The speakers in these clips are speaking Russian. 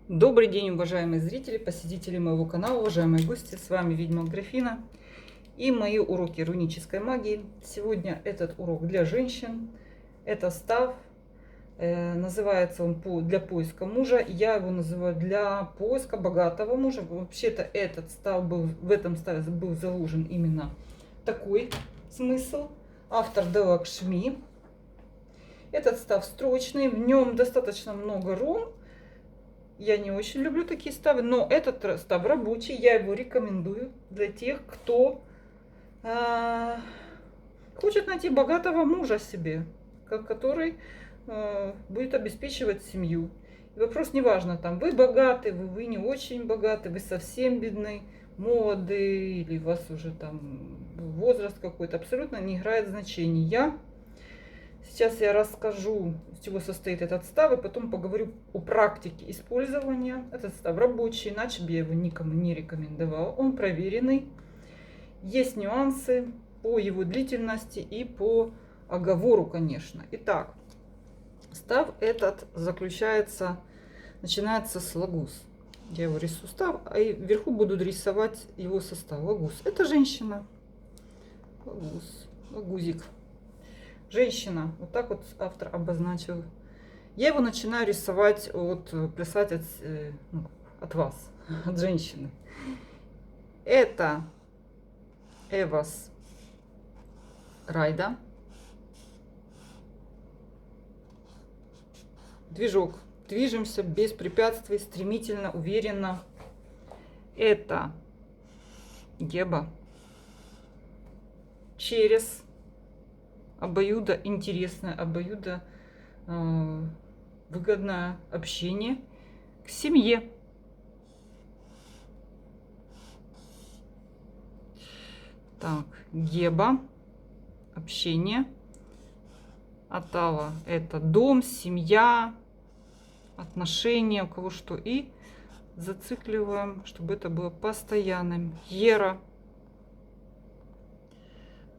Добрый день, уважаемые зрители, посетители моего канала, уважаемые гости. С вами ведьма Графина и мои уроки рунической магии. Сегодня этот урок для женщин. Это став. Называется он для поиска мужа. Я его называю для поиска богатого мужа. Вообще-то этот став был, в этом ставе был заложен именно такой смысл. Автор Делакшми. Этот став строчный, в нем достаточно много рун. Я не очень люблю такие ставы, но этот став рабочий, я его рекомендую для тех, кто хочет найти богатого мужа себе, который будет обеспечивать семью. И вопрос не важно, там вы богаты, вы не очень богаты, вы совсем бедны, молоды, или у вас уже там возраст какой-то, абсолютно не играет значения. Сейчас я расскажу, из чего состоит этот став, и потом поговорю о практике использования. Этот став рабочий, иначе бы я его никому не рекомендовала. Он проверенный. Есть нюансы по его длительности и по оговору, конечно. Итак, став этот начинается с лагус. Я его рисую став, а вверху буду рисовать его состав. Лагус. Это женщина. Лагузик. Женщина, вот так вот автор обозначил. Я его начинаю рисовать, плясать от вас, от женщины. Это Эвас Райда. Движок. Движемся без препятствий, стремительно, уверенно. Это Геба. Через обоюдо интересное, обоюдо выгодное общение к семье. Так, Геба, общение. Атава — это дом, семья, отношения, у кого что. И зацикливаем, чтобы это было постоянным. Ера.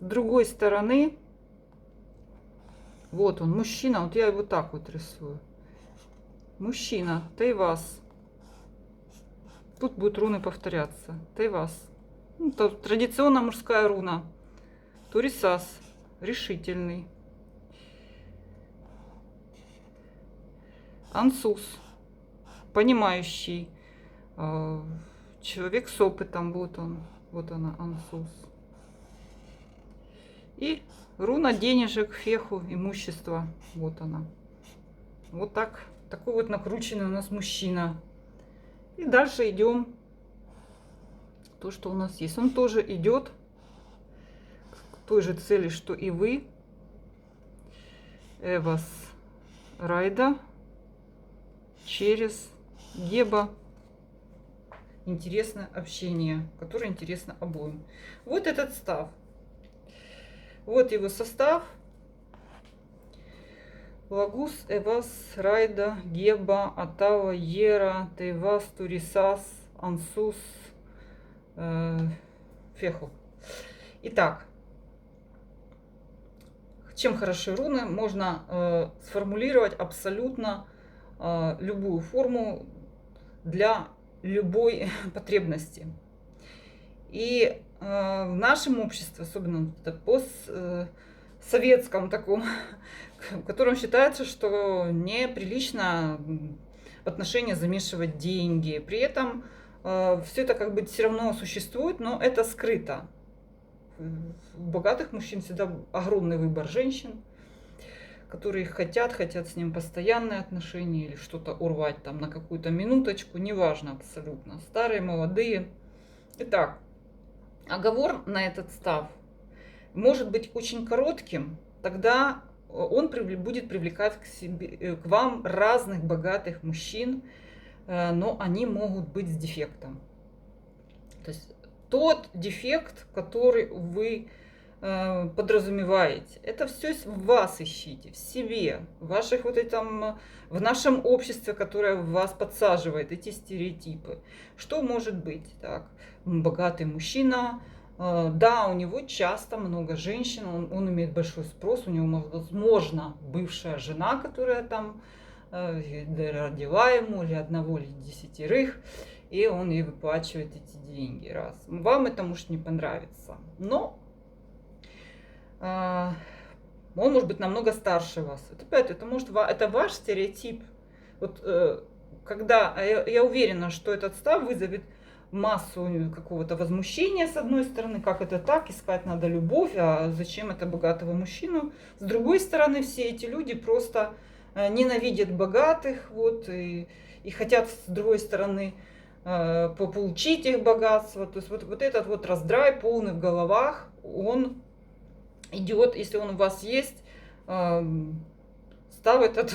С другой стороны, вот он, мужчина. Вот я его так вот рисую. Мужчина, Тайвас. Тут будут руны повторяться. Тайвас. Ну, традиционно мужская руна. Турисас. Решительный. Ансус. Понимающий. Человек с опытом. Вот он. Вот она, Ансус. И руна денежек, феху, имущества. Вот она. Вот так. Такой вот накрученный у нас мужчина. И дальше идем. То, что у нас есть. Он тоже идет к той же цели, что и вы. Эвас Райда. Через Геба. Интересное общение, которое интересно обоим. Вот этот став. Вот его состав. Лагус, Эвас, Райда, Геба, Атава, Ера, Тайвас, Турисас, Ансус, Феху. Итак, чем хороши руны? Можно сформулировать абсолютно любую форму для любой потребности. И в нашем обществе, особенно постсоветском таком, в котором считается, что неприлично в отношения замешивать деньги. При этом все это как бы все равно существует, но это скрыто. У богатых мужчин всегда огромный выбор женщин, которые хотят с ним постоянные отношения или что-то урвать там на какую-то минуточку, неважно абсолютно, старые, молодые. Итак, оговор на этот став может быть очень коротким, тогда он будет привлекать к вам разных богатых мужчин, но они могут быть с дефектом. То есть тот дефект, который вы подразумеваете, это все в вас ищите, в себе, в ваших в нашем обществе, которое вас подсаживает эти стереотипы. Что может быть? Так, богатый мужчина, да, у него часто много женщин, он имеет большой спрос, у него, возможно, бывшая жена, которая там родила ему, или одного, или 10, и он ей выплачивает эти деньги. Раз. Вам это может не понравиться, но он может быть намного старше вас. Это может, это ваш стереотип. Вот когда я уверена, что этот став вызовет массу какого-то возмущения с одной стороны, как это так, искать надо любовь, а зачем это богатого мужчину? С другой стороны, все эти люди просто ненавидят богатых, вот, и хотят с другой стороны получить их богатство. То есть вот этот вот раздрай полный в головах, он идет, если он у вас есть, став этот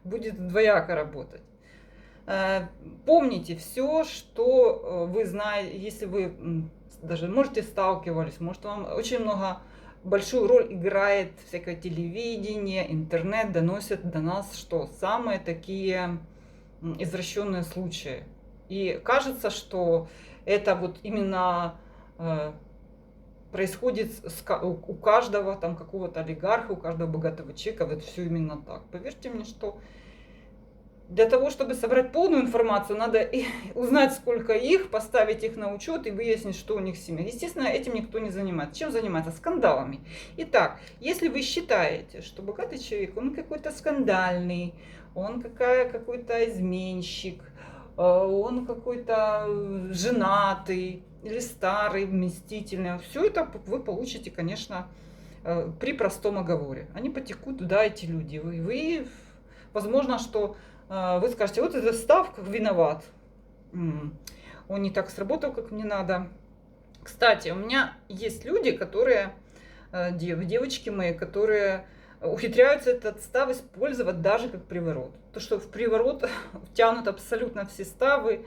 будет двояко работать. Помните все, что вы знаете, если вы даже, можете, сталкивались, может, вам очень много, большую роль играет всякое телевидение, интернет, доносят до нас, что самые такие извращенные случаи. И кажется, что это вот именно происходит у каждого там какого-то олигарха, у каждого богатого человека, вот все именно так. Поверьте мне, что для того, чтобы собрать полную информацию, надо узнать, сколько их, поставить их на учет и выяснить, что у них семья. Естественно, этим никто не занимается. Чем занимается? Скандалами. Итак, если вы считаете, что богатый человек, он какой-то скандальный, он какой-то изменщик, он какой-то женатый или старый, мстительный, все это вы получите, конечно, при простом оговоре. Они потекут туда, эти люди. Вы возможно, что вы скажете, вот этот став виноват. Он не так сработал, как мне надо. Кстати, у меня есть люди, которые, девочки мои, которые ухитряются этот став использовать даже как приворот. То, что в приворот втянут абсолютно все ставы.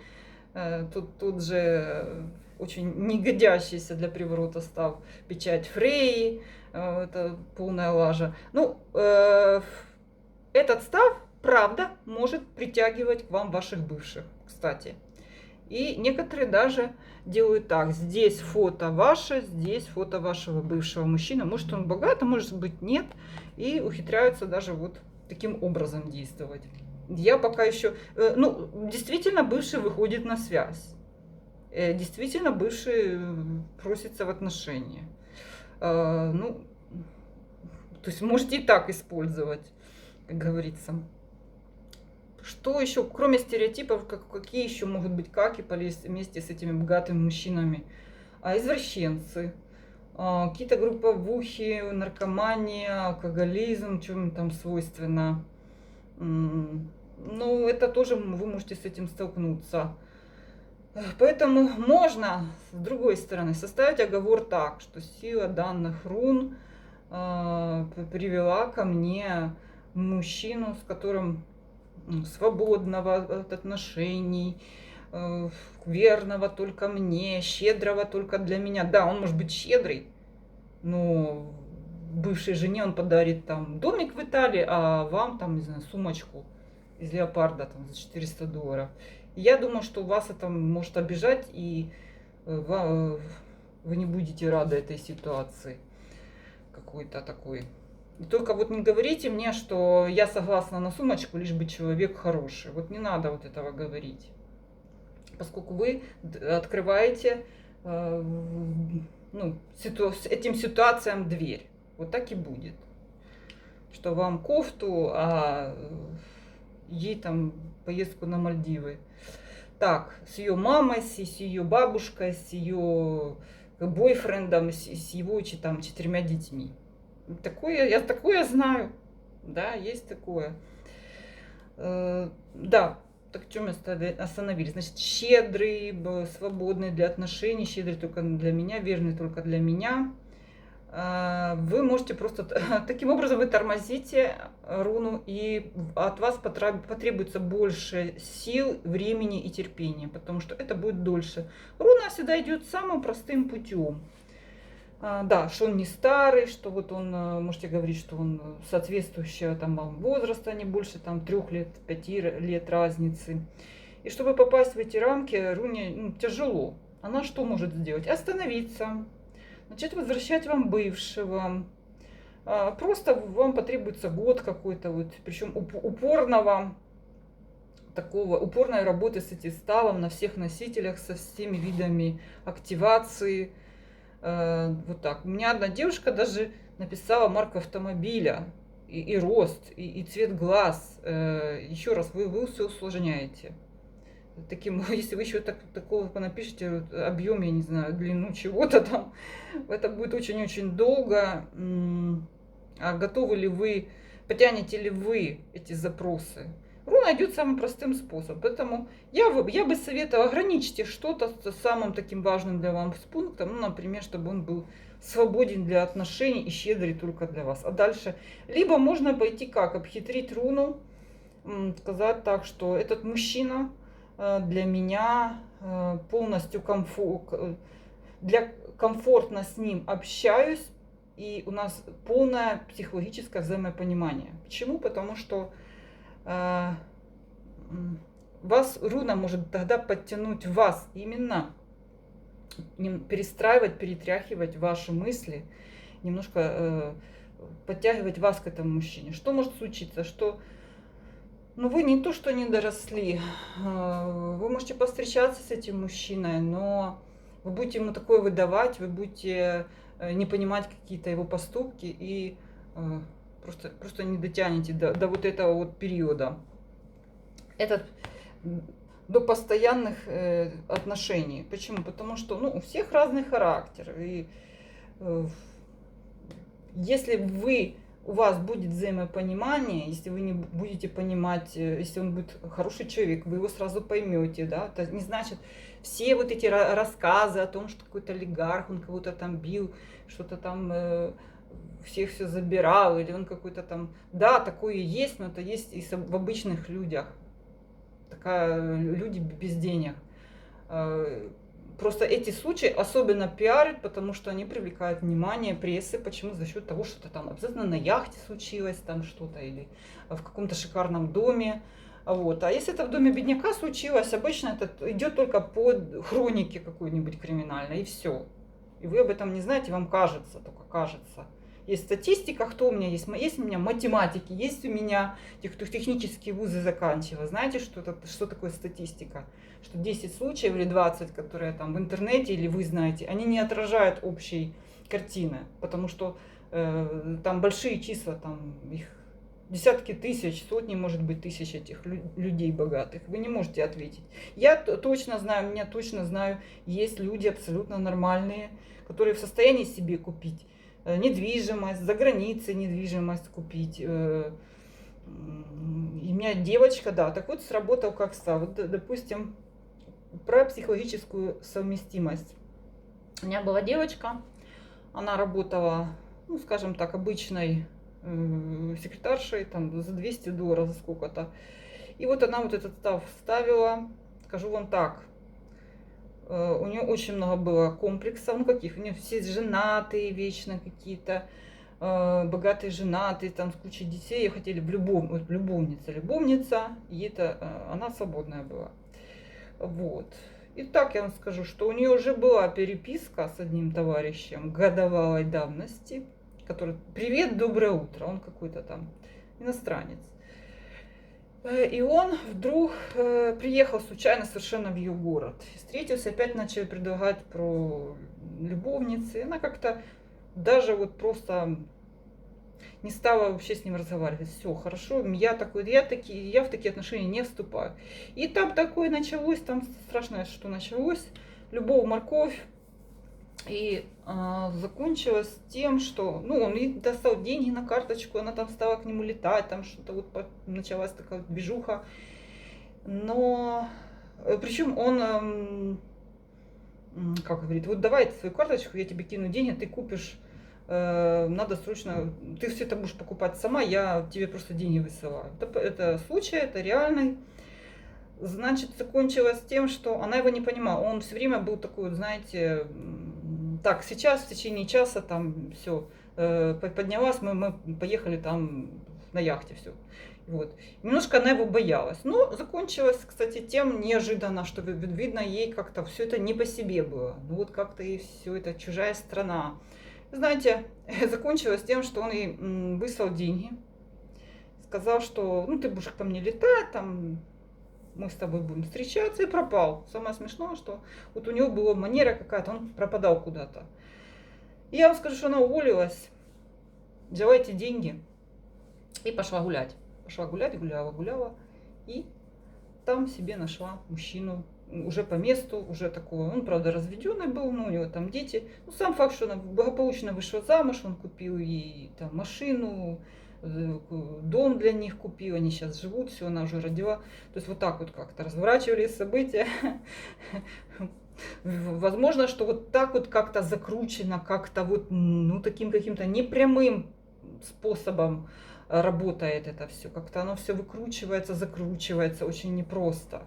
Тут же очень негодящийся для приворота став печать Фреи. Это полная лажа. Ну, этот став, правда, может притягивать к вам ваших бывших, кстати. И некоторые даже делают так. Здесь фото ваше, здесь фото вашего бывшего мужчины. Может, он богат, а может быть, нет. И ухитряются даже вот таким образом действовать. Я пока еще... Ну, действительно, бывший выходит на связь. Действительно, бывший просится в отношения. Ну, то есть можете и так использовать, как говорится. Что еще, кроме стереотипов, какие еще могут быть каки вместе с этими богатыми мужчинами? Извращенцы, какие-то групповухи, наркомания, алкоголизм, что им там свойственно. Ну, это тоже вы можете с этим столкнуться. Поэтому можно, с другой стороны, составить оговор так, что сила данных рун привела ко мне мужчину, с которым свободного от отношений, верного только мне, щедрого только для меня. Да, он может быть щедрый, но бывшей жене он подарит там домик в Италии, а вам там, не знаю, сумочку из леопарда там, за $400. И я думаю, что вас это может обижать, и вы не будете рады этой ситуации какой-то такой. И только вот не говорите мне, что я согласна на сумочку, лишь бы человек хороший. Вот не надо вот этого говорить. Поскольку вы открываете этим ситуациям дверь. Вот так и будет. Что вам кофту, а ей там поездку на Мальдивы. Так, с ее мамой, с ее бабушкой, с ее бойфрендом, с его там 4 детьми. Я такое знаю. Да, есть такое. Да, так что мы остановились? Значит, щедрый, свободный для отношений, щедрый только для меня, верный только для меня. Вы можете просто... Таким образом вы тормозите руну, и от вас потребуется больше сил, времени и терпения, потому что это будет дольше. Руна всегда идет самым простым путем. Да, что он не старый, что вот он, можете говорить, что он соответствующего там вам возраста, не больше там 3 лет, 5 лет разницы. И чтобы попасть в эти рамки, руне тяжело. Она что может сделать? Остановиться, начать возвращать вам бывшего, Просто вам потребуется год какой-то, вот, причем упорного, такого, упорной работы с этим ставом на всех носителях, со всеми видами активации. Вот так. У меня одна девушка даже написала марку автомобиля, и рост, и цвет глаз. Еще раз, вы все усложняете. Таким, если вы еще такого напишите, объем, я не знаю, длину чего-то там, это будет очень-очень долго. А готовы ли вы, потянете ли вы эти запросы? Руна идет самым простым способом. Поэтому я бы советовала, ограничьте что-то самым таким важным для вас пунктом. Ну, например, чтобы он был свободен для отношений и щедрый только для вас. А дальше, либо можно пойти как? Обхитрить руну, сказать так, что этот мужчина для меня полностью комфортно с ним общаюсь, и у нас полное психологическое взаимопонимание. Почему? Потому что вас руна может тогда подтянуть вас именно, перестраивать, перетряхивать ваши мысли, немножко подтягивать вас к этому мужчине. Что может случиться? Что вы не то, что не доросли, вы можете повстречаться с этим мужчиной, но вы будете ему такое выдавать, вы будете не понимать какие-то его поступки и просто не дотянете до вот этого вот периода. До постоянных отношений. Почему? Потому что у всех разный характер. И если у вас будет взаимопонимание, если вы не будете понимать, если он будет хороший человек, вы его сразу поймете, да, это не значит, все вот эти рассказы о том, что какой-то олигарх, он кого-то там бил, что-то там всех все забирал, или он какой-то там, да, такое есть, но это есть и в обычных людях, люди без денег. Просто эти случаи особенно пиарят, потому что они привлекают внимание прессы. Почему? За счет того, что там обязательно на яхте случилось там что-то или в каком-то шикарном доме. Вот. А если это в доме бедняка случилось, обычно это идет только по хронике какой-нибудь криминальной, и все. И вы об этом не знаете, вам кажется, только кажется. Есть статистика, кто у меня есть? Есть у меня математики, есть у меня технические вузы заканчиваю. Знаете, что такое статистика? Что 10 случаев или 20, которые там в интернете или вы знаете, они не отражают общей картины, потому что там большие числа, там их десятки тысяч, сотни, может быть, тысяч этих людей богатых. Вы не можете ответить. Я точно знаю, есть люди абсолютно нормальные, которые в состоянии себе купить недвижимость, за границей недвижимость купить. И у меня девочка, да, так вот сработал как ста. Вот, допустим, про психологическую совместимость. У меня была девочка, она работала, скажем так, обычной секретаршей, там, за $200, за сколько-то. И вот она вот этот став вставила, скажу вам так, у нее очень много было комплексов, у нее все женатые вечно какие-то, богатые женатые, там с кучей детей, ее хотели любовница, и это она свободная была. Вот. И так я вам скажу, что у нее уже была переписка с одним товарищем годовалой давности, который: привет, доброе утро, он какой-то там иностранец. И он вдруг приехал случайно совершенно в ее город. Встретился, опять начали предлагать про любовницы. Она как-то даже вот просто не стала вообще с ним разговаривать. Все, хорошо, я в такие отношения не вступаю. И там такое началось, там страшное, что началось. Любовь, морковь. И закончилось тем, что он ей достал деньги на карточку, она там стала к нему летать, там что-то вот началась такая движуха. Но причем он, как говорит, вот давай свою карточку, я тебе кину деньги, ты купишь, надо срочно, ты все это будешь покупать сама, я тебе просто деньги высылаю. Это случай, это реальный. Значит, закончилось тем, что она его не понимала. Он все время был такой, знаете, так, сейчас в течение часа там все поднялась, мы поехали там на яхте, все. Вот. Немножко она его боялась. Но закончилось, кстати, тем неожиданно, что видно, ей как-то все это не по себе было. Вот как-то ей все это чужая страна. Знаете, закончилось тем, что он ей выслал деньги. Сказал, что ну ты будешь ко мне летать, там мы с тобой будем встречаться, и пропал. Самое смешное, что вот у него была манера какая-то, он пропадал куда-то. И я вам скажу, что она уволилась, взяла эти деньги и пошла гулять. Пошла гулять, гуляла. И там себе нашла мужчину уже по месту, уже такого. Он, правда, разведенный был, но у него там дети. Ну, сам факт, что она благополучно вышла замуж, он купил ей там машину, дом для них купил, они сейчас живут, все, она уже родила. То есть вот так вот как-то разворачивались события. Возможно, что вот так вот как-то закручено, как-то вот, ну, таким каким-то непрямым способом работает это все. Как-то оно все выкручивается, закручивается очень непросто.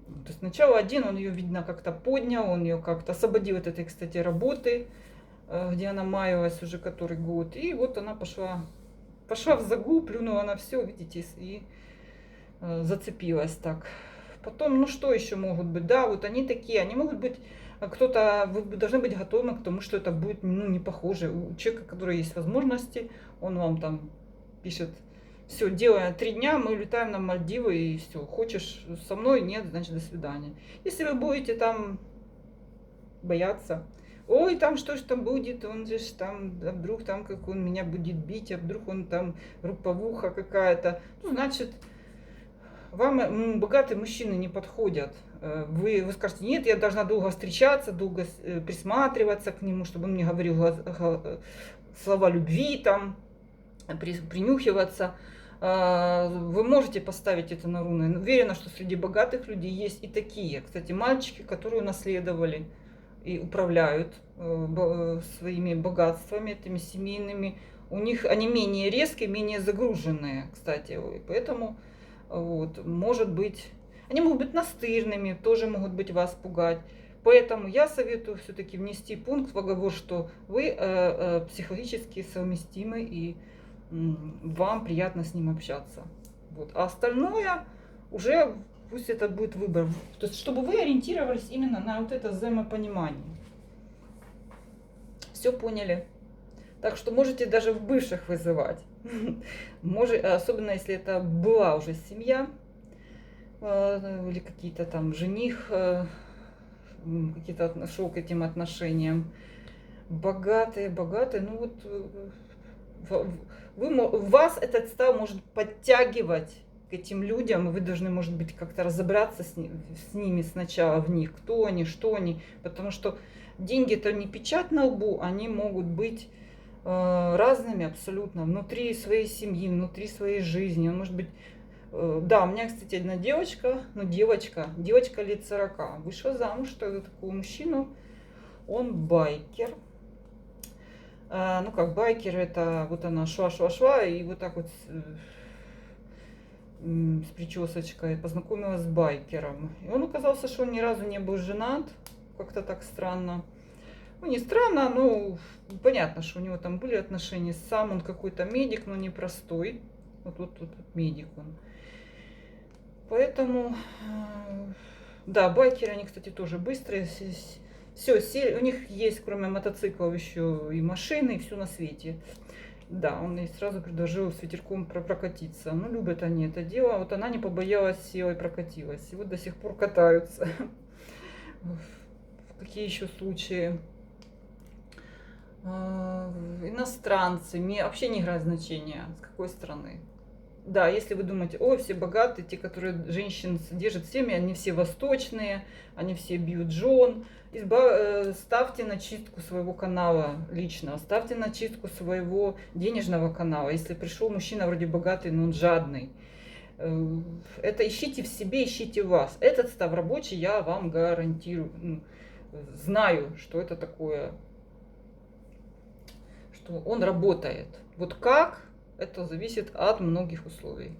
То есть сначала один, он ее, видно, как-то поднял, он ее как-то освободил от этой, кстати, работы, где она маялась уже который год. И вот она пошла в загул, плюнула на все, видите, и зацепилась так. Потом, ну что еще могут быть? Да, вот они такие, они могут быть, кто-то, вы должны быть готовы к тому, что это будет, ну, не похоже. У человека, у которого есть возможности, он вам там пишет: все, делая 3 дня, мы улетаем на Мальдивы, и все, хочешь со мной, нет, значит, до свидания. Если вы будете там бояться, ой, там что ж там будет, он же там, а вдруг там, как он меня будет бить, а вдруг он там групповуха какая-то, ну, значит, вам богатые мужчины не подходят. Вы скажете: нет, я должна долго встречаться, долго присматриваться к нему, чтобы он мне говорил слова любви, там, принюхиваться. Вы можете поставить это на руны. Уверена, что среди богатых людей есть и такие. Кстати, мальчики, которые унаследовали и управляют своими богатствами, этими семейными, у них они менее резкие, менее загруженные, кстати. Поэтому вот, может быть, они могут быть настырными, тоже могут быть вас пугать. Поэтому я советую все-таки внести пункт в договор, что вы психологически совместимы и вам приятно с ним общаться. Вот. А остальное уже пусть это будет выбор. То есть, чтобы вы ориентировались именно на вот это взаимопонимание. Все поняли? Так что можете даже в бывших вызывать. Особенно если это была уже семья или какие-то там жених, какие-то шел к этим отношениям. Богатые, ну вот вас этот став может подтягивать к этим людям, и вы должны, может быть, как-то разобраться с ними сначала, в них, кто они, что они, потому что деньги это не печать на лбу, они могут быть разными абсолютно, внутри своей семьи, внутри своей жизни. Он может быть, да, у меня, кстати, одна девочка, ну девочка лет 40, вышла замуж, что за такого мужчину, он байкер. Ну как байкер, это вот она шла, и вот так вот с причесочкой познакомилась с байкером. И он оказался, что он ни разу не был женат, как-то так странно. Ну, не странно, но понятно, что у него там были отношения. Сам он какой-то медик, но непростой. Вот медик он. Поэтому, да, байкеры, они, кстати, тоже быстрые. Все, у них есть, кроме мотоциклов, еще и машины, и все на свете. Да, он ей сразу предложил с ветерком прокатиться. Ну, любят они это дело. Вот она не побоялась, села и прокатилась. И вот до сих пор катаются. Какие еще случаи? Иностранцы, мне вообще не играет значения, с какой страны. Да, если вы думаете: ой, все богатые, те, которые женщин держат семьи, они все восточные, они все бьют жен. Ставьте на чистку своего канала личного, ставьте на чистку своего денежного канала. Если пришел мужчина вроде богатый, но он жадный, это ищите в себе, ищите в вас. Этот став рабочий, я вам гарантирую, знаю, что это такое, что он работает. Вот как? Это зависит от многих условий.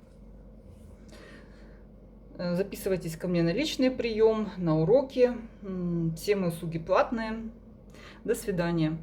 Записывайтесь ко мне на личный прием, на уроки. Все мои услуги платные. До свидания.